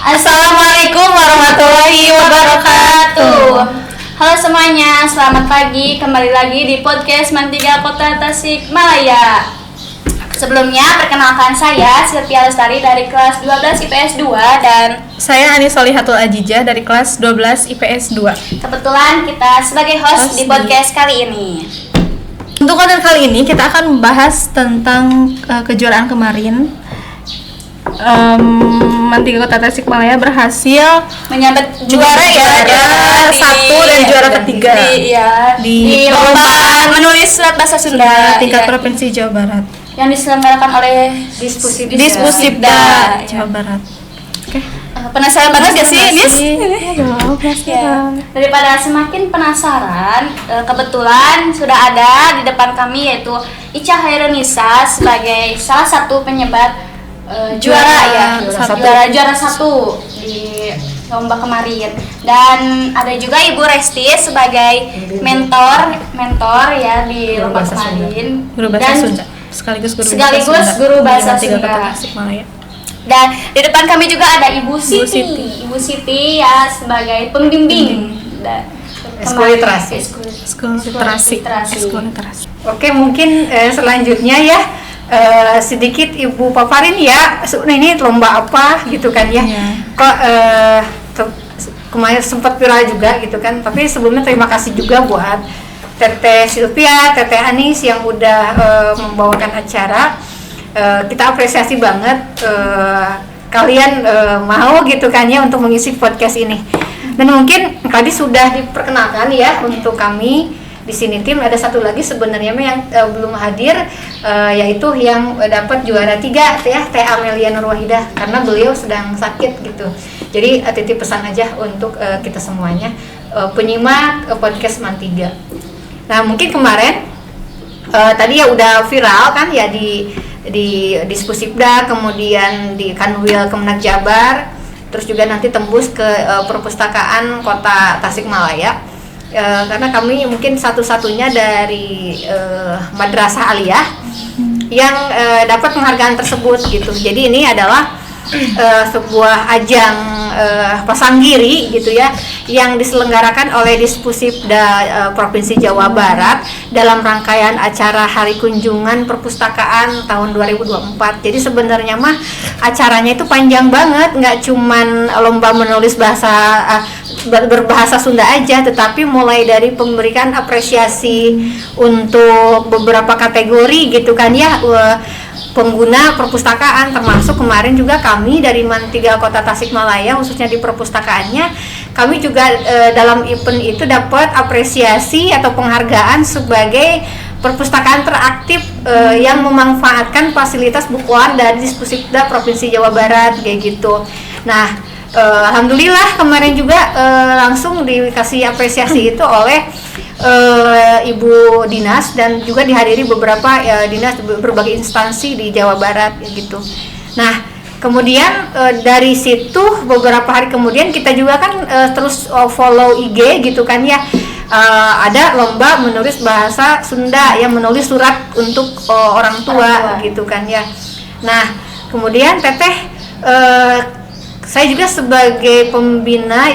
Assalamualaikum warahmatullahi wabarakatuh. Halo semuanya, selamat pagi. Kembali lagi di podcast Mantiga Kota Tasikmalaya. Sebelumnya perkenalkan saya Sylvia Lestari dari kelas 12 IPS 2 dan saya Anis Solihatul Ajijah dari kelas 12 IPS 2. Kebetulan kita sebagai host di podcast kali ini. Untuk konten kali ini kita akan membahas tentang kejuaraan kemarin. Mantiga Kota Tasikmalaya berhasil menyabet juara satu dan juara ketiga di lomba menulis surat bahasa Sunda tingkat provinsi Jawa Barat yang diselenggarakan oleh Dispusibda Jawa Barat. Oke. Penasaran banget gak sih, Nis? Ya. Daripada semakin penasaran, kebetulan sudah ada di depan kami yaitu Ica Hairunisa sebagai salah satu penyebat juara satu di lomba kemarin, dan ada juga Ibu Resti sebagai mentor ya di lomba kemarin, guru bahasa Sunda sekaligus guru bahasa Sunda. Dan di depan kami juga ada Ibu Siti ya sebagai pembimbing dan Sekolah literasi. Oke, mungkin selanjutnya ya sedikit Ibu paparin ya, ini lomba apa gitu kan ya. Kok kemarin sempat viral juga gitu kan. Tapi sebelumnya terima kasih juga buat Teteh Sylvia, Teteh Anis yang udah membawakan acara. Kita apresiasi banget kalian mau gitu kan ya untuk mengisi podcast ini. Dan mungkin tadi sudah diperkenalkan ya untuk kami di sini tim. Ada satu lagi sebenarnya yang belum hadir, yaitu yang dapat juara 3 ya, Teh Amelia Nurwahidah, karena beliau sedang sakit gitu. Jadi titip pesan aja untuk kita semuanya penyimak podcast Mantiga. Nah, mungkin kemarin tadi ya udah viral kan ya di Dispusibda, kemudian di Kanwil Kemenak Jabar, terus juga nanti tembus ke perpustakaan Kota Tasikmalaya. Karena kami mungkin satu-satunya dari madrasah aliyah yang dapat penghargaan tersebut gitu. Jadi ini adalah sebuah ajang pasanggiri gitu ya, yang diselenggarakan oleh Dispusibda Provinsi Jawa Barat dalam rangkaian acara Hari Kunjungan Perpustakaan tahun 2024. Jadi sebenarnya mah acaranya itu panjang banget, nggak cuman lomba menulis berbahasa Sunda aja, tetapi mulai dari pemberikan apresiasi untuk beberapa kategori gitu kan ya, pengguna perpustakaan, termasuk kemarin juga kami dari Mantiga Kota Tasikmalaya khususnya di perpustakaannya, kami juga dalam event itu dapat apresiasi atau penghargaan sebagai perpustakaan teraktif yang memanfaatkan fasilitas bukuan dari Dispusibda Provinsi Jawa Barat kayak gitu. Nah, alhamdulillah kemarin juga langsung dikasih apresiasi itu oleh Ibu Dinas, dan juga dihadiri beberapa dinas berbagai instansi di Jawa Barat gitu. Nah, kemudian dari situ beberapa hari kemudian kita juga kan terus follow IG gitu kan ya. Ada lomba menulis bahasa Sunda yang menulis surat untuk orang tua gitu kan ya. Nah, kemudian Teteh saya juga sebagai pembina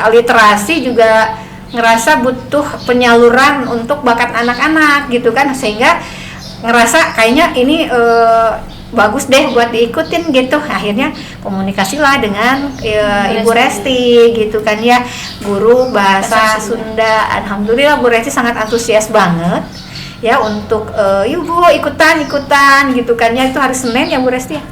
literasi juga ngerasa butuh penyaluran untuk bakat anak-anak gitu kan, sehingga ngerasa kayaknya ini bagus deh buat diikutin gitu. Akhirnya komunikasilah dengan Ibu Resti gitu kan ya, guru bahasa Sunda. Alhamdulillah Bu Resti sangat antusias banget ya untuk Ibu ikutan gitu kan ya. Itu hari Senin ya Bu Resti ya?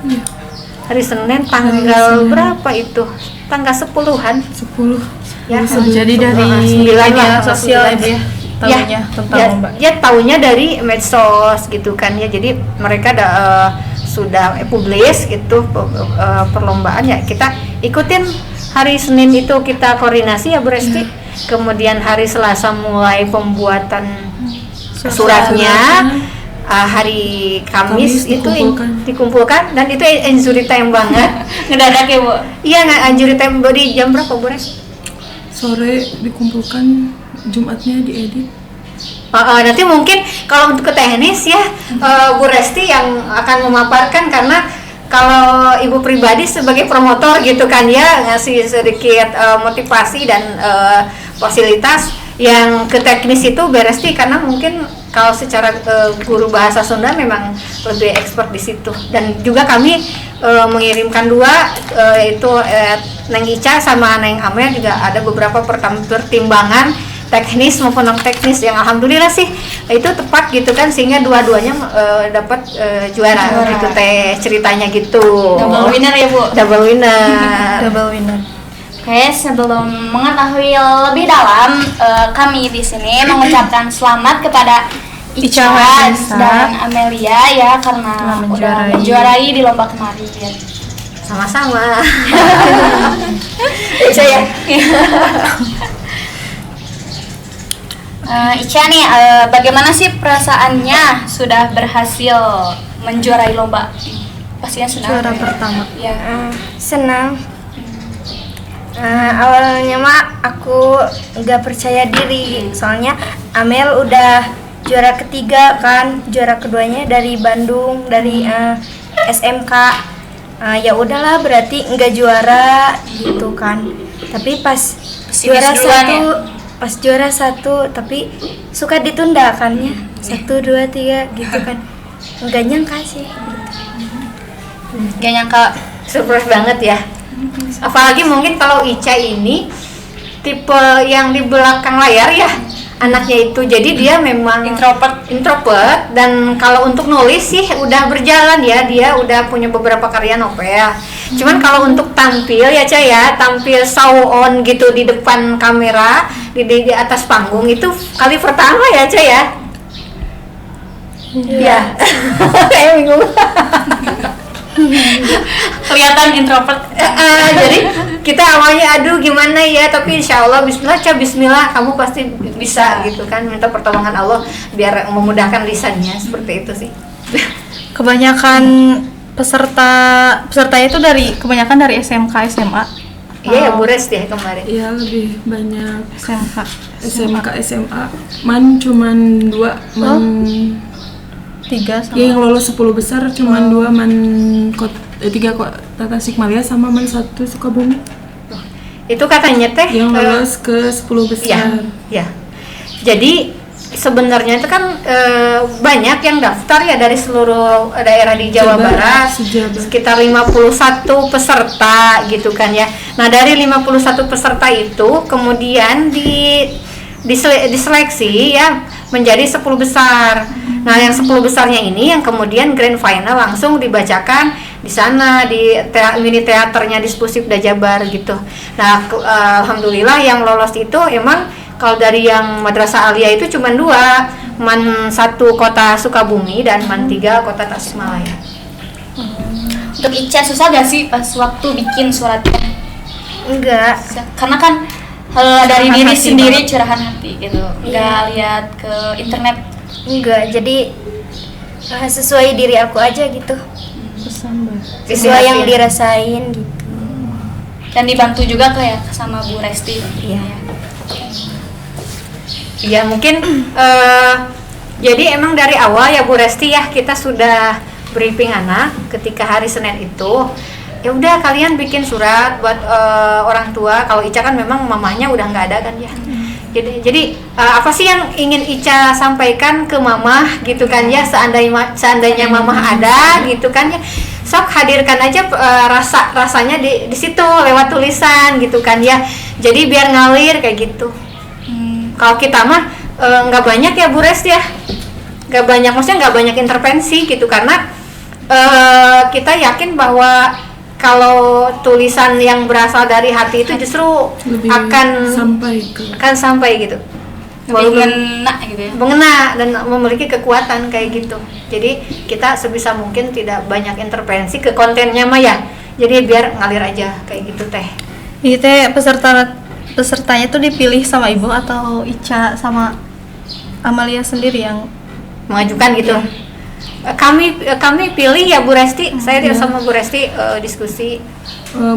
Hari Senin tanggal berapa itu? Tanggal 10-an. 10 ya. Jadi dari media sosial ya tahunya tentang lomba. Ya tahunya dari medsos gitu kan ya. Jadi mereka sudah publish gitu perlombaan ya. Kita ikutin hari Senin itu, kita koordinasi ya Bu Resti. Kemudian hari Selasa mulai pembuatan suratnya. Hari Kamis itu dikumpulkan, dan itu injury time banget. Ngedadak ya Bu? Iya, injury time di jam berapa Bu Resti? Sore dikumpulkan, Jumatnya diedit. Nanti mungkin kalau untuk ke teknis ya Bu Resti yang akan memaparkan, karena kalau ibu pribadi sebagai promotor gitu kan ya, ngasih sedikit motivasi dan fasilitas yang ke teknis itu beresti, karena mungkin kalau secara guru bahasa Sunda memang lebih expert di situ. Dan juga kami mengirimkan dua, yaitu Neng Ica sama Neng Amel, juga ada beberapa pertimbangan teknis maupun non teknis yang alhamdulillah sih itu tepat gitu kan, sehingga dua-duanya dapat juara gitu teh ceritanya gitu. Double winner ya Bu. Double winner. Double winner. Oke, sebelum mengetahui lebih dalam, kami di sini mengucapkan selamat kepada Ica Ica dan Amelia ya, karena telah udah menjuarai. menjuarai di lomba kemarin. Sama-sama. Ica ya. Ica nih, bagaimana sih perasaannya sudah berhasil menjuarai lomba? Pastinya senang. Juara pertama. Ya. Senang. Awalnya mah aku nggak percaya diri, soalnya Amel udah juara ketiga kan, juara keduanya dari Bandung, dari SMK. Ya udahlah, berarti nggak juara gitu kan. Tapi pas juara duluan satu, ya? pas juara satu, tapi suka ditunda kan ya, 1, 2, 3 gitu kan. Nggak nyangka sih. Gak nyangka. Surprise banget ya. Apalagi mungkin kalau Ica ini tipe yang di belakang layar ya anaknya itu, jadi dia memang introvert dan kalau untuk nulis sih udah berjalan ya, dia udah punya beberapa karya novel. Cuman kalau untuk tampil ya Ca ya, tampil show on gitu di depan kamera, di atas panggung itu kali pertama ya Ca ya. Iya. Kayak bingung. Kelihatan introvert. Jadi kita awalnya aduh gimana ya, tapi insya Allah bismillah Ca, bismillah kamu pasti bisa gitu kan, minta pertolongan Allah biar memudahkan lisannya, seperti itu sih. Kebanyakan pesertanya itu kebanyakan dari SMK SMA. Iya ya Bu Resti ya kemarin. Iya, lebih banyak SMK SMA. Cuman 2 3 sama. Ya, yang lolos 10 besar cuman 2 3 kota Tasikmalaya sama 1 Sukabumi. Itu katanya teh Yang lolos ke 10 besar. ya. Jadi sebenarnya itu kan banyak yang daftar ya dari seluruh daerah di Jawa Barat, sekitar 51 peserta gitu kan ya. Nah, dari 51 peserta itu kemudian diseleksi ya menjadi 10 besar. Nah, yang 10 besarnya ini yang kemudian grand final langsung dibacakan di sana di mini teaternya Dispusif Dajabar gitu. Nah, alhamdulillah yang lolos itu emang kalau dari yang Madrasah Alia itu cuma 2, Man 1 kota Sukabumi dan Man 3 kota Tasikmalaya. Untuk Ica susah gak sih pas waktu bikin suratnya? Enggak. Karena kan dari Curahan diri hati sendiri banget. curahan hati gitu, nggak lihat ke internet. Enggak, jadi sesuai diri aku aja gitu, sesuai Disiapin. yang dirasain gitu. Dan dibantu juga kayak sama Bu Resti. Iya. Iya mungkin jadi emang dari awal ya Bu Resti ya kita sudah briefing anak ketika hari Senin itu, ya udah kalian bikin surat buat orang tua. Kalau Ica kan memang mamanya udah nggak ada kan ya. Jadi apa sih yang ingin Ica sampaikan ke mama gitu kan ya, seandainya mama ada gitu kan ya, sok hadirkan aja rasanya di situ lewat tulisan gitu kan ya, jadi biar ngalir kayak gitu. Kalau kita mah nggak banyak ya Bu Resti ya, nggak banyak, maksudnya nggak banyak intervensi gitu, karena kita yakin bahwa kalau tulisan yang berasal dari hati itu justru Lebih akan sampai gitu, Lebih ngena gitu ya. mengena dan memiliki kekuatan kayak gitu. Jadi kita sebisa mungkin tidak banyak intervensi ke kontennya mah ya, jadi biar ngalir aja kayak gitu teh. Ini teh pesertanya tuh dipilih sama ibu atau Ica sama Amalia sendiri yang Mengajukan gitu. Kami pilih ya Bu Resti, saya tidak sama Bu Resti diskusi.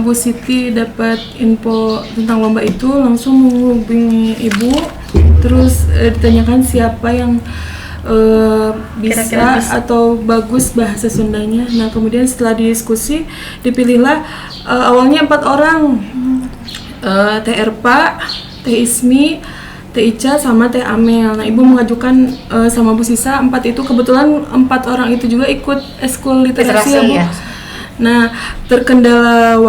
Bu Siti dapat info tentang lomba itu langsung menghubungi ibu, terus ditanyakan siapa yang bisa Kira-kira bisa. atau bagus bahasa Sundanya. Nah kemudian setelah didiskusi dipilihlah awalnya 4 orang, Teh Erpa, Teh Ismi, Teh Ica sama Teh Amel. Nah ibu mengajukan sama Bu Sisa 4 itu, kebetulan 4 orang itu juga ikut eskul literasi ya Bu. Ya. Nah terkendala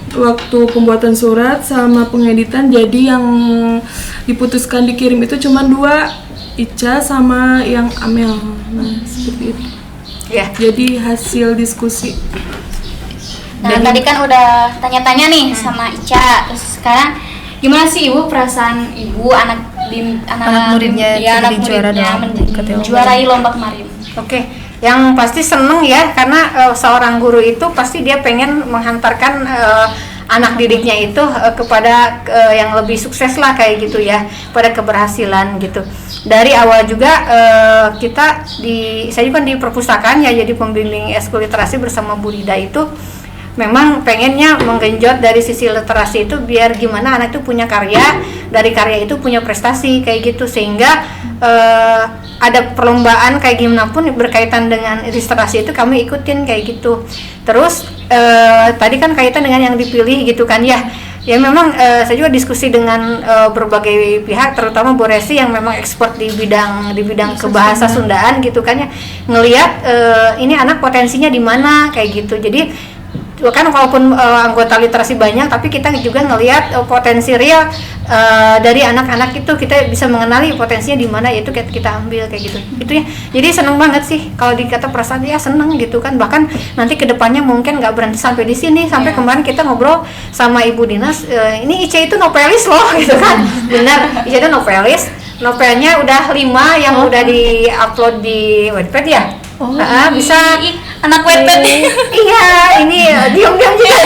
waktu pembuatan surat sama pengeditan, jadi yang diputuskan dikirim itu cuma 2, Ica sama yang Amel. Nah seperti itu. Ya. Jadi hasil diskusi. Nah, tadi kan udah tanya-tanya nih sama Ica. Terus sekarang gimana sih Ibu, perasaan Ibu anak muridnya ya, anak jadi juara muridnya dalam ikut lomba. menjuarai lomba kemarin? Oke, yang pasti seneng ya, karena seorang guru itu pasti dia pengen menghantarkan anak didiknya itu kepada yang lebih sukses lah kayak gitu ya, pada keberhasilan gitu. Dari awal juga saya juga di perpustakaan ya, jadi pembimbing eskul literasi bersama Bu Rida itu memang pengennya menggenjot dari sisi literasi itu, biar gimana anak itu punya karya, dari karya itu punya prestasi kayak gitu, sehingga ada perlombaan kayak gimana pun berkaitan dengan literasi itu kami ikutin kayak gitu. Terus tadi kan kaitan dengan yang dipilih gitu kan ya. Ya memang saya juga diskusi dengan berbagai pihak, terutama Bu Resi yang memang expert di bidang kebahasa Sundaan gitu kan ya, ngelihat ini anak potensinya di mana kayak gitu. Jadi kan walaupun anggota literasi banyak, tapi kita juga ngelihat potensi real dari anak-anak itu, kita bisa mengenali potensinya di mana, yaitu kita ambil kayak gitu. Itu ya. Jadi seneng banget sih kalau dikata perasaan, ya seneng gitu kan. Bahkan nanti kedepannya mungkin nggak berhenti sampai di sini. Sampai kemarin kita ngobrol sama Ibu Dinas, ini Ica itu novelis loh gitu kan. Benar, Ica itu novelis. Novelnya udah 5 yang udah di-upload di Wattpad ya. Bisa Anak Wattpad. iya, ini diam-diam juga.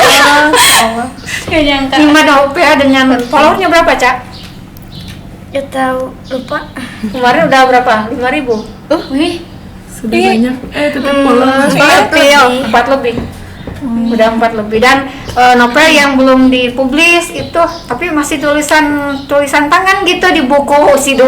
Gak nyangka. 5 novel dengan followernya berapa, Cak? Ya tahu, lupa. Kemarin udah berapa? 5.000. Wih, Sudah banyak. Tetap polos. 4 lebih. Udah 4 lebih. Dan novel yang belum dipublis itu, tapi masih tulisan tangan gitu di buku S2.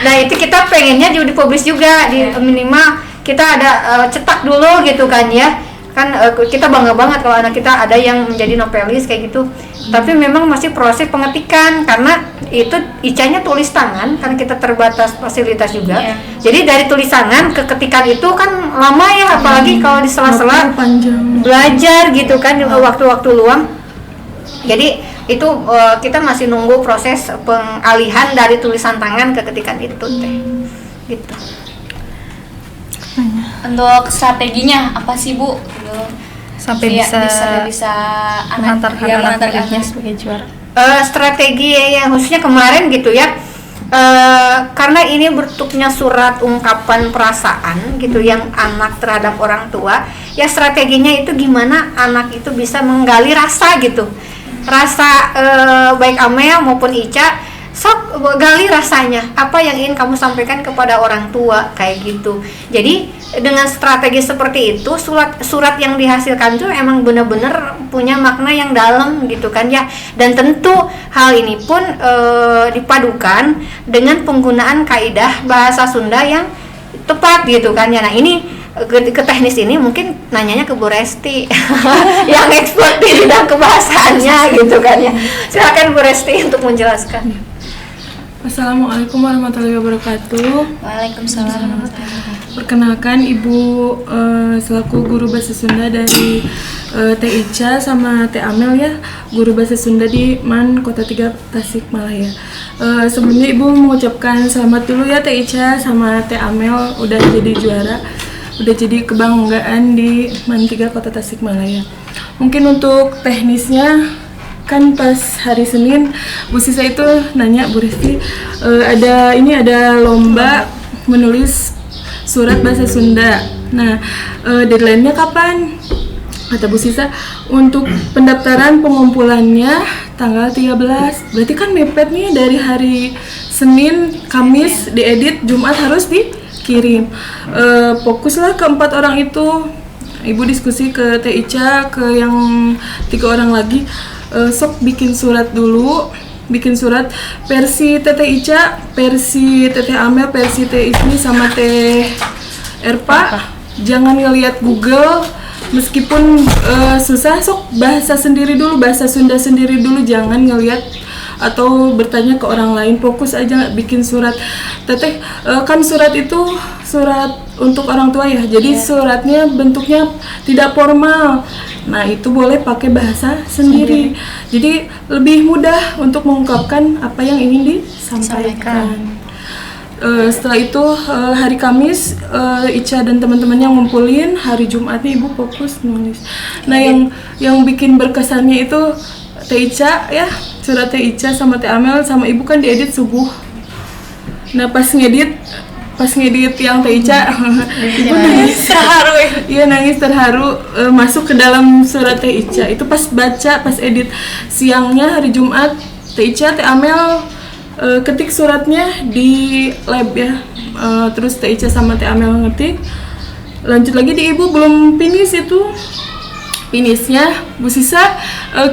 Nah itu kita pengennya juga dipublis juga, di minimal kita ada cetak dulu gitu kan ya. Kan kita bangga banget kalau anak kita ada yang menjadi novelis kayak gitu. Tapi memang masih proses pengetikan, karena itu Icanya tulis tangan, kan kita terbatas fasilitas juga. Jadi dari tulis tangan ke ketikan itu kan lama ya, apalagi kalau di sela-sela Panjang. belajar gitu kan, waktu-waktu luang. Jadi itu kita masih nunggu proses pengalihan dari tulisan tangan ke ketikan itu teh. Gitu. untuk strateginya apa sih Bu? Sampai bisa mengantarkan anak muridnya sebagai juara. Strategi yang khususnya kemarin gitu ya, karena ini bentuknya surat ungkapan perasaan gitu yang anak terhadap orang tua, ya strateginya itu gimana anak itu bisa menggali rasa gitu, rasa baik Amel maupun Ica, sok gali rasanya apa yang ingin kamu sampaikan kepada orang tua kayak gitu. Jadi dengan strategi seperti itu, surat yang dihasilkan tuh emang benar-benar punya makna yang dalam gitu kan ya. Dan tentu hal ini pun dipadukan dengan penggunaan kaidah bahasa Sunda yang tepat gitu kan ya. Nah ini ke teknis ini mungkin nanyanya ke Bu Resti yang expert di bidang kebahasaannya gitu kan ya. Silakan Bu Resti untuk menjelaskan. Assalamualaikum warahmatullahi wabarakatuh. Waalaikumsalam. Perkenalkan Ibu selaku guru bahasa Sunda dari Teh Ica sama Teh Amel ya, guru bahasa Sunda di MAN Kota 3 Tasikmalaya. Sebelumnya Ibu mengucapkan selamat dulu ya Teh Ica sama Teh Amel udah jadi juara, udah jadi kebanggaan di MAN 3 Kota Tasikmalaya. Mungkin untuk teknisnya kan pas hari Senin Bu Sisa itu nanya Bu Resti ada lomba menulis surat bahasa Sunda. Nah deadline-nya kapan? Kata Bu Sisa untuk pendaftaran pengumpulannya tanggal 13. Berarti kan mepet nih, dari hari Senin, Kamis diedit, Jumat harus dikirim. Fokuslah ke 4 orang itu. Ibu diskusi ke Teh Ica, ke yang 3 orang lagi. Sok bikin surat dulu, bikin surat versi Teteh Ica, versi Teteh Amel, versi Teh Ismi sama Teh Erpa. Jangan ngelihat Google, meskipun susah, sok bahasa sendiri dulu, bahasa Sunda sendiri dulu, jangan ngelihat atau bertanya ke orang lain, fokus aja bikin surat. Teteh kan surat itu surat untuk orang tua ya, jadi suratnya bentuknya tidak formal. Nah itu boleh pakai bahasa sendiri, jadi lebih mudah untuk mengungkapkan apa yang ingin disampaikan. Setelah itu hari Kamis Ica dan teman-temannya ngumpulin, hari Jumatnya ibu fokus nulis. Nah yang bikin berkesannya itu Teh Ica ya, surat Teh Ica sama Teh Amel sama ibu kan diedit subuh. Nah pas ngedit yang Teh Ica ibu nangis terharu. Iya nangis terharu, masuk ke dalam surat Teh Ica. Itu pas baca, pas edit siangnya hari Jumat, Teh Ica, Teh Amel ketik suratnya di lab ya. Terus Teh Ica sama Teh Amel ngetik. Lanjut lagi di ibu belum finish itu. Finishnya Bu Sisa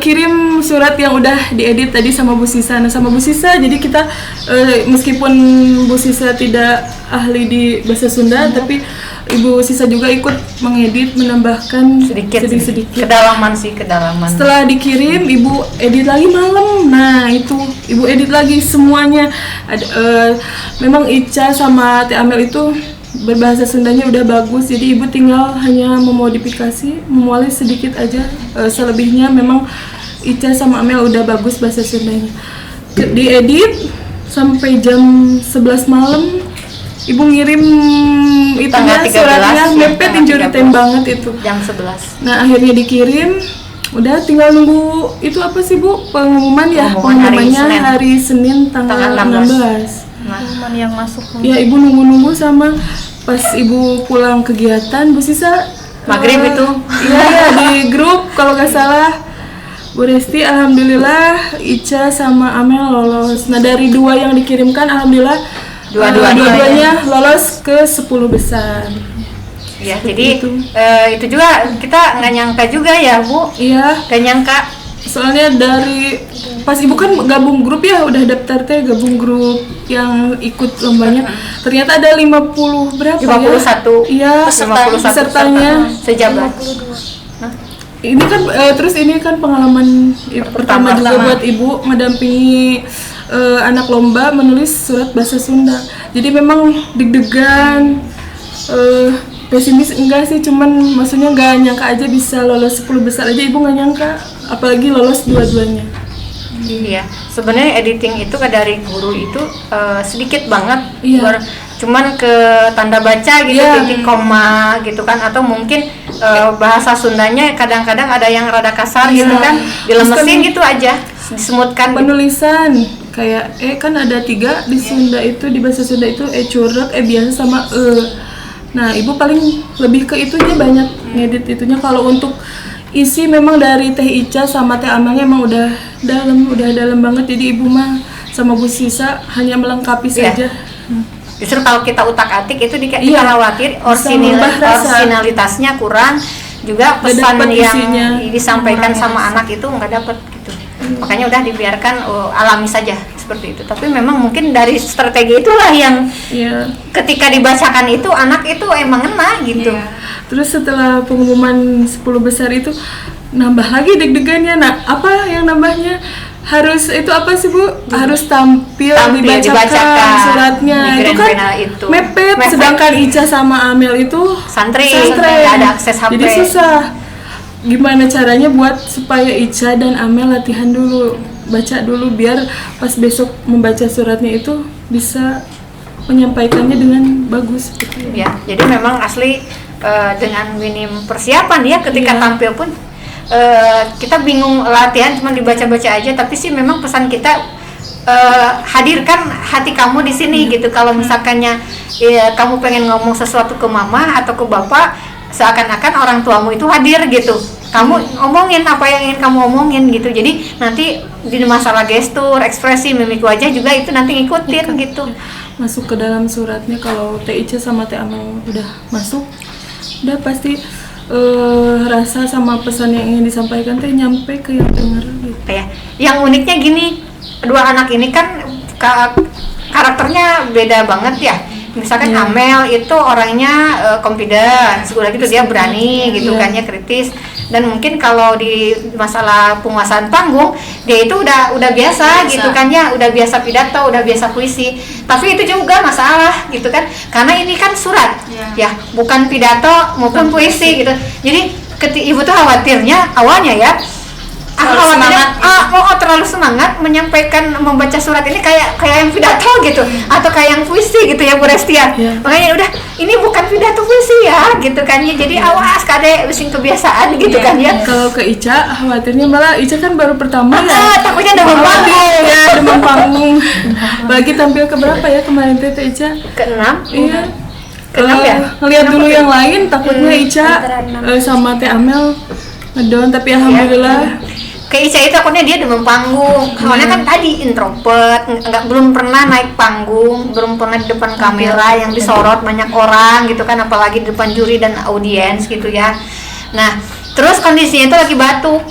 kirim surat yang udah diedit tadi sama Bu Sisa. Nah sama Bu Sisa jadi kita meskipun Bu Sisa tidak ahli di bahasa Sunda, tapi Ibu Sisa juga ikut mengedit, menambahkan sedikit. Kedalaman. Setelah dikirim ibu edit lagi malam. Nah itu ibu edit lagi semuanya. Memang Ica sama Teh Amel itu berbahasa Sundanya udah bagus, jadi ibu tinggal hanya memodifikasi, memoles sedikit aja. Selebihnya memang Ica sama Amel udah bagus bahasa Sundanya. Diedit sampai jam 11 malam ibu ngirim itunya suratnya mepet, injuritain banget itu jam 11. Nah akhirnya dikirim, udah tinggal nunggu itu apa sih Bu, pengumumannya hari Senin tanggal 16. Pengumuman yang masuk. Ya ibu nunggu sama pas ibu pulang kegiatan Bu Sisa maghrib itu. Iya ya di grup kalau nggak salah Bu Resti, alhamdulillah Ica sama Amel lolos. Nah dari 2 yang dikirimkan alhamdulillah dua-duanya lolos ke 10 besar. Ya jadi itu juga kita nggak nyangka juga ya Bu. Iya. Nggak nyangka. Soalnya dari pas ibu kan gabung grup ya, udah daftar teh gabung grup yang ikut lombanya, ternyata ada 50 berapa 51 ya? Iya, pesertanya sejabat. Ini kan terus ini kan pengalaman pertama juga buat ibu mendampingi anak lomba menulis surat bahasa Sunda. Jadi memang deg-degan, pesimis enggak sih, cuman maksudnya nggak nyangka aja bisa lolos 10 besar aja, ibu nggak nyangka, apalagi lolos dua-duanya. Iya, sebenarnya editing itu dari guru itu sedikit banget, iya. Cuman ke tanda baca gitu, iya. titik koma gitu kan, atau mungkin bahasa Sundanya kadang-kadang ada yang rada kasar iya. gitu kan, dilemesin gitu aja, disemutkan. Penulisan gitu. Kayak kan ada 3 di Sunda itu, di bahasa Sunda itu curek, biasa sama Nah ibu paling lebih ke itunya, banyak ngedit itunya. Kalau untuk isi memang dari Teh Ica sama Teh Amelnya emang udah dalam banget, jadi ibu mah sama Bu Sisa hanya melengkapi saja. Justru kalau kita utak-atik itu kita khawatir originalitasnya kurang, juga pesan yang disampaikan sama anak itu nggak dapet gitu. Makanya udah dibiarkan alami saja seperti itu. Tapi memang mungkin dari strategi itulah yang ketika dibacakan itu anak itu emang ngena gitu. Terus setelah pengumuman 10 besar itu nambah lagi deg-degannya. Nah apa yang nambahnya? Harus itu apa sih Bu? Harus tampil dibacakan suratnya. Itu kan mepet. Sedangkan Ica sama Amel itu santri. Ada akses HP. Jadi susah. Gimana caranya buat supaya Ica dan Amel latihan dulu, baca dulu, biar pas besok membaca suratnya itu bisa menyampaikannya dengan bagus. Ya, jadi memang asli dengan minim persiapan ya ketika tampil pun kita bingung, latihan cuma dibaca-baca aja, tapi sih memang pesan kita hadirkan hati kamu di sini gitu. Kalau misalkannya kamu pengen ngomong sesuatu ke mama atau ke bapak, seakan-akan orang tuamu itu hadir gitu. Kamu omongin apa yang ingin kamu omongin gitu. Jadi nanti di masalah gestur, ekspresi, mimik wajah juga itu nanti ngikutin gitu. Masuk ke dalam suratnya, kalau Teh Ica sama Teh Amel udah masuk, udah pasti rasa sama pesan yang ingin disampaikan teh nyampe ke yang dengar gitu. Ya. Yang uniknya gini, kedua anak ini kan karakternya beda banget ya. Misalkan Amel itu orangnya confidence, udah gitu dia berani gitu kan ya, kritis. Dan mungkin kalau di masalah penguasaan panggung dia itu udah biasa gitu kan ya, udah biasa pidato, udah biasa puisi. Tapi itu juga masalah gitu kan, karena ini kan surat ya, bukan pidato maupun puisi gitu. Jadi ibu tuh khawatirnya awalnya ya, terlalu semangat menyampaikan, membaca surat ini kayak yang pidato gitu, atau kayak yang puisi gitu ya Bu Restia. Makanya udah ini bukan pidato puisi ya gitu kan ya, jadi awas kade using kebiasaan gitu kan ya. Kalau ke Ica khawatirnya malah Ica kan baru pertama ya, takutnya demam panggung ya, demam panggung. Lagi tampil ke berapa ya kemarin Teh Ica? ke-6. Iya. Ke-6 ya? Ngeliat dulu yang lain takutnya Ica sama Teh Amel ngedown, tapi alhamdulillah. Ke Ica itu takutnya dia demam panggung, soalnya kan tadi introvert, belum pernah naik panggung, belum pernah di depan kamera yang disorot banyak orang gitu kan, apalagi di depan juri dan audiens gitu ya. Nah terus kondisinya itu lagi batuk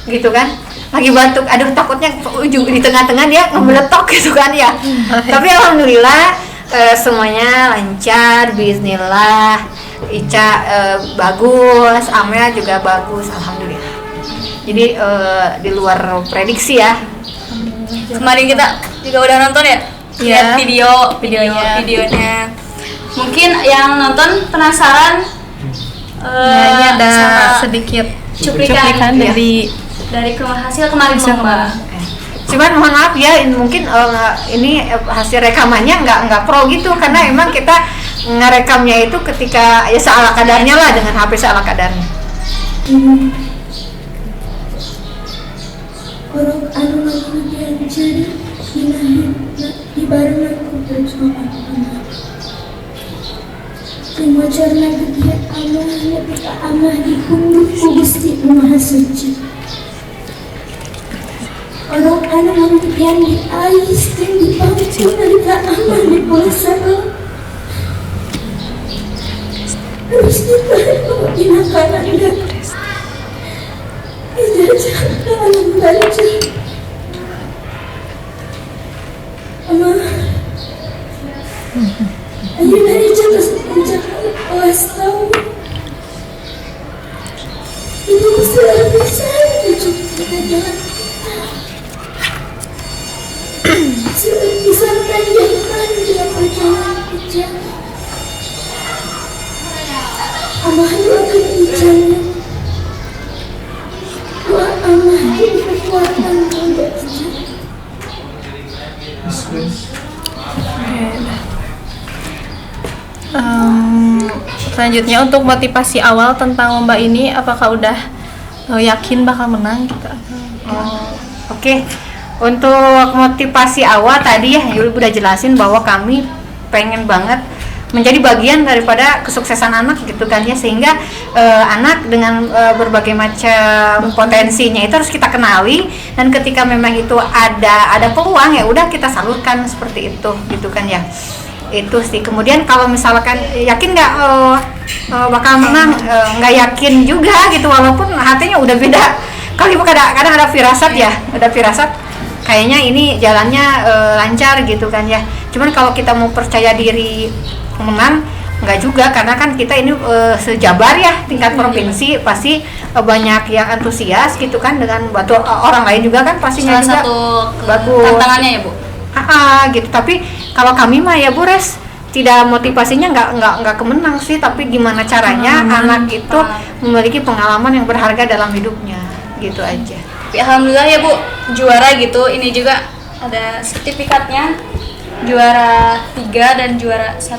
gitu kan, lagi batuk, aduh takutnya di tengah-tengah dia ngebeletok gitu kan ya. Tapi alhamdulillah semuanya lancar, bismillah. Ica bagus, Amel juga bagus, alhamdulillah. Jadi di luar prediksi ya. Kemarin kita juga udah nonton ya, lihat videonya. Mungkin yang nonton penasaran, ini ada sedikit cuplikan dari hasil kemarin lomba. Cuman mohon maaf ya, mungkin ini hasil rekamannya nggak pro gitu, karena emang kita ngerekamnya itu ketika ya seala kadarnya lah, dengan HP seala kadarnya. Orang anu yang jadi di barengan bersama anak. Yang wajarnya dia amahnya kita amah di punggung Gusti Maha Suci. Orang anu yang di ais dan di panggung kita amah di puasa. Terus kita inakan anda. Jangan baca. Ama ayo dari jatuh awas tahu itu besar bisa itu jangan bisa panjangkan dia perjalanan kejam. Amah akan bicara. Selanjutnya untuk motivasi awal tentang lomba ini, apakah udah yakin bakal menang gitu? Oke. Untuk motivasi awal tadi ya Yuli udah jelasin bahwa kami pengen banget menjadi bagian daripada kesuksesan anak gitu kan ya, sehingga anak dengan berbagai macam potensinya itu harus kita kenali, dan ketika memang itu ada peluang ya udah kita salurkan seperti itu gitu kan ya. Itu sih. Kemudian kalau misalkan yakin nggak bakal menang, nggak yakin juga gitu, walaupun hatinya udah beda. Kalau kadang ada firasat ya, ada firasat kayaknya ini jalannya lancar gitu kan ya. Cuman kalau kita mau percaya diri menang, nggak juga, karena kan kita ini sejabar ya tingkat provinsi, pasti banyak yang antusias gitu kan, dengan batu orang lain juga kan pastinya Salah juga satu bagus tantangannya ya Bu. Gitu. Tapi kalau kami mah ya Bu Res, tidak motivasinya nggak kemenang sih, tapi gimana caranya anak itu memiliki pengalaman yang berharga dalam hidupnya, gitu aja. Tapi alhamdulillah ya Bu, juara gitu. Ini juga ada sertifikatnya, juara 3 dan juara 1.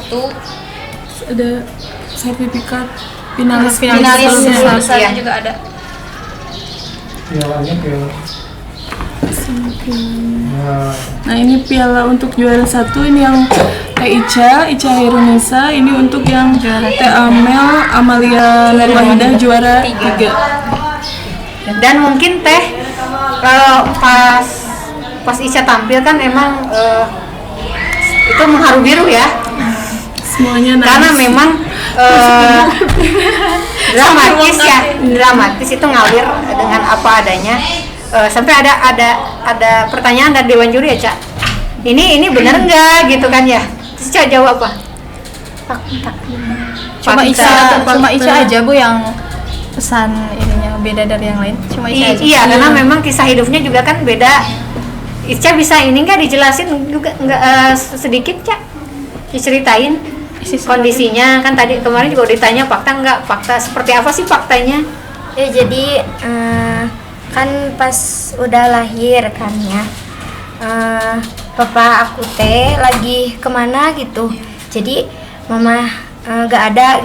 Ada sertifikat finalis besarnya juga ada. Pialanya piala. Nah ini piala untuk juara 1, ini yang Teh Ica Hairunisa, ini untuk yang Teh Amel Amalia Nurwahidah juara 3. Dan mungkin Teh pas Ica tampil kan emang itu mengharu biru ya, semuanya karena memang dramatis itu ngalir dengan apa adanya. sampai ada pertanyaan dari dewan juri ya, Cak. Ini benar enggak gitu kan ya? Terus Cak jawab apa? Cuma Fakta. Ica aja Bu yang pesan ininya beda dari yang lain. Cuma Ica aja. Iya, karena memang kisah hidupnya juga kan beda. Ica bisa ini enggak dijelasin juga enggak sedikit, Cak? Diceritain kondisinya, kan tadi kemarin juga ditanya fakta seperti apa sih faktanya? Ya jadi kan pas udah lahir kan ya, papa aku teh lagi kemana gitu, jadi mama gak ada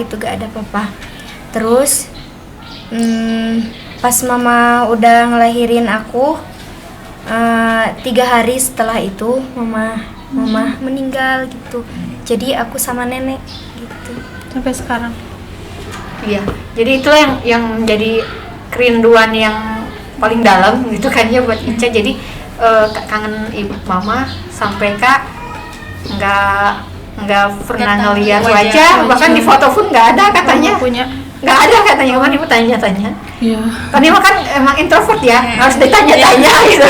papa. Terus pas mama udah ngelahirin aku, 3 hari setelah itu mama meninggal gitu, jadi aku sama nenek gitu Sampai sekarang. Iya, jadi itulah yang menjadi kerinduan yang paling dalam gitu kan ya buat Ica. Jadi kangen ibu mama sampai Kak nggak pernah ngeliat wajah, bahkan di foto pun nggak ada katanya. Nggak ada katanya, kemarin ibu tanya-tanya. Iya. Kan ibu kan emang introvert ya, harus ditanya-tanya gitu.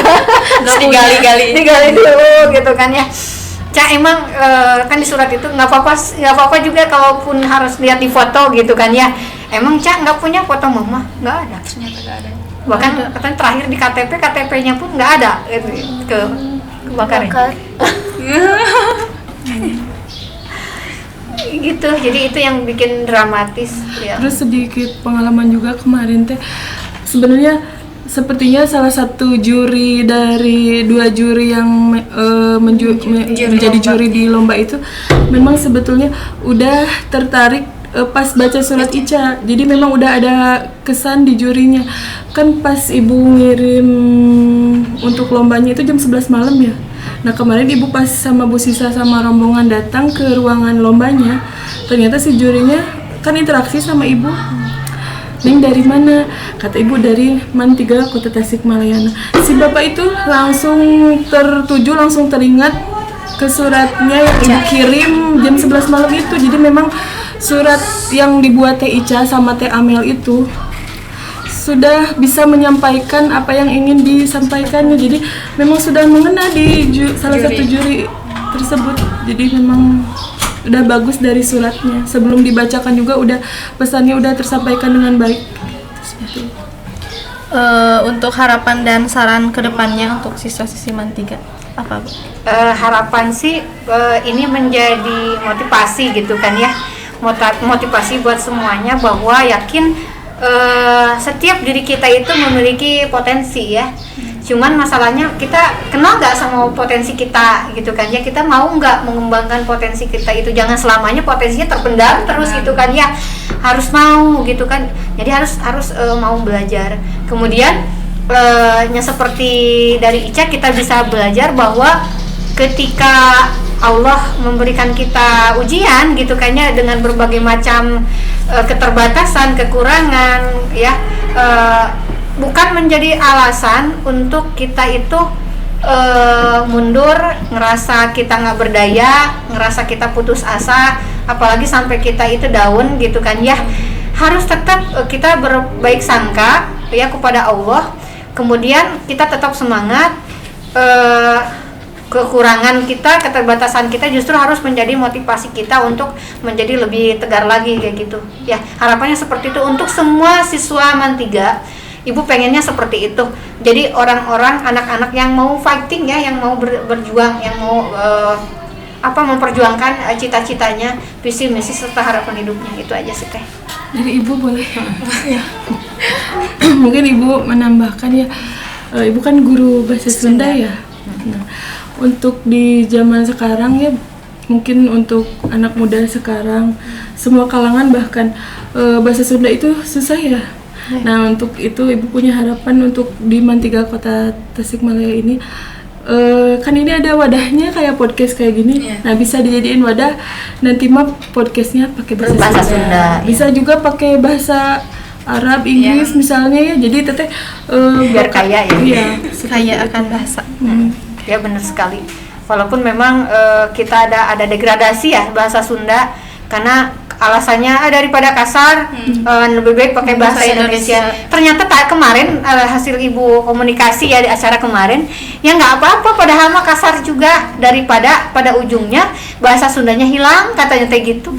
Harus digali dulu gitu kan ya. Cak emang kan di surat itu nggak apa-apa juga kalaupun harus lihat di foto gitu kan ya. Emang Cak nggak punya foto mama? Nggak ada. Ternyata nggak ada. Bahkan katanya terakhir di KTP-nya pun nggak ada gitu, kebakaran. Gitu, jadi itu yang bikin dramatis ya. Terus sedikit pengalaman juga kemarin teh, sebenarnya sepertinya salah satu juri dari 2 juri yang menjadi juri di lomba itu memang sebetulnya udah tertarik pas baca surat Ica, jadi memang udah ada kesan di jurinya. Kan pas ibu ngirim untuk lombanya itu jam 11 malam ya. Nah kemarin ibu pas sama Bu Sisa sama rombongan datang ke ruangan lombanya, ternyata si jurinya kan interaksi sama ibu. Neng dari mana? Kata ibu dari Man 3 Kota Tasikmalaya. Si bapak itu langsung tertuju, langsung teringat ke suratnya yang ibu kirim jam 11 malam itu. Jadi memang surat yang dibuat Teh Ica sama Teh Amel itu sudah bisa menyampaikan apa yang ingin disampaikannya. Jadi memang sudah mengena di salah satu juri tersebut. Jadi memang udah bagus dari suratnya. Sebelum dibacakan juga udah pesannya udah tersampaikan dengan baik. Seperti itu. Untuk harapan dan saran kedepannya untuk siswa-siswi Man 3 apa Bu? Harapan sih ini menjadi motivasi gitu kan ya, motivasi buat semuanya bahwa yakin setiap diri kita itu memiliki potensi ya. Cuman masalahnya kita kenal nggak sama potensi kita gitu kan ya, kita mau nggak mengembangkan potensi kita itu. Jangan selamanya potensinya terpendam terus gitu kan ya, harus mau gitu kan. Jadi harus mau belajar. Kemudian seperti dari Ica kita bisa belajar bahwa ketika Allah memberikan kita ujian gitu kan ya, dengan berbagai macam keterbatasan, kekurangan ya, bukan menjadi alasan untuk kita itu mundur, ngerasa kita nggak berdaya, ngerasa kita putus asa, apalagi sampai kita itu down gitu kan ya. Harus tetap kita berbaik sangka ya kepada Allah, kemudian kita tetap semangat. Kekurangan kita, keterbatasan kita justru harus menjadi motivasi kita untuk menjadi lebih tegar lagi kayak gitu ya. Harapannya seperti itu untuk semua siswa Man 3. Ibu pengennya seperti itu. Jadi orang-orang, anak-anak yang mau fighting ya, yang mau berjuang, yang mau memperjuangkan cita-citanya, visi misi serta harapan hidupnya. Itu aja sih Teh. Dari ibu boleh? Ya. Mungkin ibu menambahkan ya, ibu kan guru bahasa Sunda ya. Nah, untuk di zaman sekarang ya, mungkin untuk anak muda sekarang, semua kalangan bahkan bahasa Sunda itu susah ya. Nah untuk itu ibu punya harapan untuk di Man 3 Kota Tasikmalaya ini, kan ini ada wadahnya kayak podcast kayak gini. Nah bisa dijadiin wadah, nanti mah podcastnya pakai bahasa Sunda. Bisa juga pakai bahasa Arab, Inggris misalnya ya. Jadi teteh biar kaya ya. Iya, Kaya akan bahasa. Ya benar sekali. Walaupun memang kita ada degradasi ya bahasa Sunda, karena alasannya daripada kasar lebih baik pakai bahasa Indonesia. Ternyata kemarin hasil ibu komunikasi ya di acara kemarin, ya nggak apa-apa, padahal mah kasar juga, daripada pada ujungnya bahasa Sundanya hilang katanya teh gitu.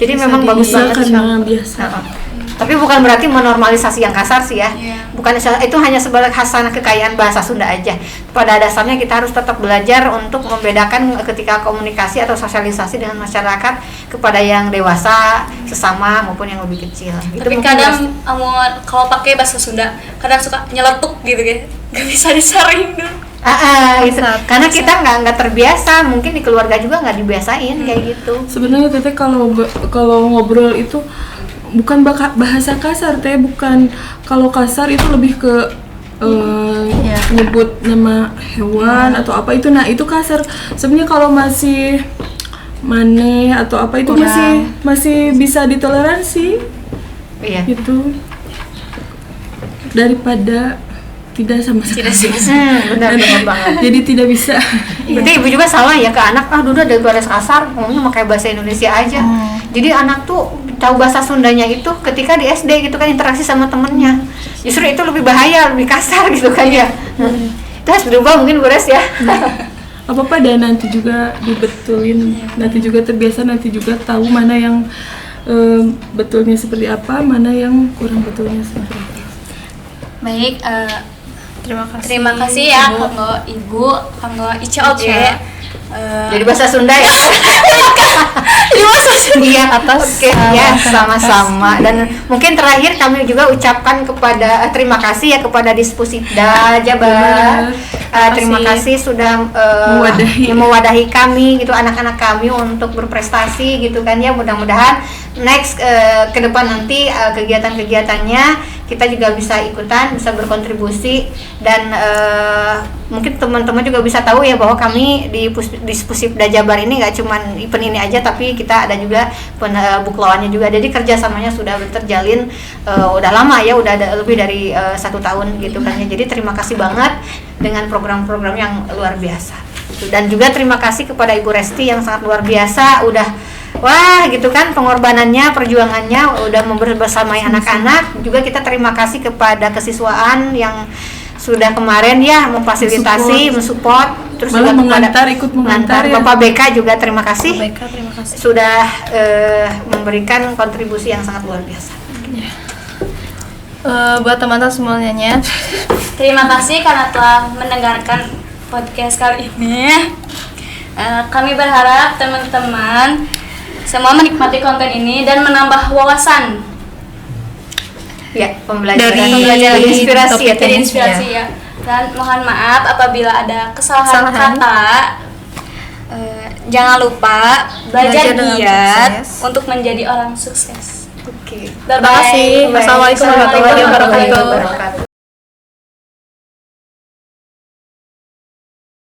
Jadi Bisa memang bagus banget karena biasa. Tapi bukan berarti menormalisasi yang kasar sih ya. Bukan, itu hanya sebagai khasana kekayaan bahasa Sunda aja. Pada dasarnya kita harus tetap belajar untuk membedakan ketika komunikasi atau sosialisasi dengan masyarakat kepada yang dewasa, sesama maupun yang lebih kecil. Gitu. Tapi kadang kalau pakai bahasa Sunda kadang suka nyeletuk gitu kan. Gak bisa disaring dulu. Gitu. Karena kita nggak terbiasa, mungkin di keluarga juga nggak dibiasain kayak gitu. Sebenarnya Teteh kalau ngobrol itu bukan bahasa kasar Teh, bukan. Kalau kasar itu lebih ke nyebut nama hewan atau apa itu, nah itu kasar. Sebenarnya kalau masih maneh atau apa itu masih bisa ditoleransi. Iya. Gitu. Daripada tidak sama sekali. Benar banget. Jadi tidak bisa. Berarti ibu juga salah ya ke anak, udah daripada kasar ngomongnya pakai bahasa Indonesia aja. Jadi anak tuh tahu bahasa Sundanya itu ketika di SD gitu kan, interaksi sama temennya. Justru itu lebih bahaya, lebih kasar gitu kan ya. Itu harus berubah mungkin Bu Res ya. Apa-apa dan nanti juga dibetulin, nanti juga terbiasa, nanti juga tahu mana yang betulnya seperti apa, mana yang kurang betulnya seperti apa. Baik, Terima kasih ya Ibu, kanggo Ica oke. Jadi bahasa Sunda ya. Iya, atas. Oke, ya sama-sama. Dan mungkin terakhir kami juga ucapkan kepada terima kasih ya kepada Dispusipda Jabar. Terima kasih sudah mewadahi kami gitu, anak-anak kami untuk berprestasi gitu kan ya. Mudah-mudahan next ke depan nanti kegiatan-kegiatannya kita juga bisa ikutan, bisa berkontribusi, dan mungkin teman-teman juga bisa tahu ya bahwa kami di Dispusipda Jabar ini nggak cuma event ini aja, tapi kita ada juga buklawannya juga. Jadi kerjasamanya sudah terjalin udah lama ya, udah ada lebih dari 1 tahun gitu kan ya. Jadi terima kasih banget dengan program-program yang luar biasa. Dan juga terima kasih kepada Ibu Resti yang sangat luar biasa, udah wah gitu kan pengorbanannya, perjuangannya udah membersamai anak-anak. Juga kita terima kasih kepada kesiswaan yang sudah kemarin ya memfasilitasi, mensupport, terus malah juga ikut mengantar ya. Bapak BK juga terima kasih. terima kasih. Sudah memberikan kontribusi yang sangat luar biasa. Buat teman-teman semuanya, Terima kasih karena telah mendengarkan podcast kali ini. Kami berharap teman-teman semua menikmati konten ini dan menambah wawasan. Ya, pembelajaran Dari inspirasi ya, Jadi inspirasi ya. Dan mohon maaf apabila ada kesalahan kata. Jangan lupa belajar dengan giat sukses. untuk menjadi orang sukses. Oke. Bye-bye. Terima kasih. Wassalamualaikum warahmatullahi wabarakatuh.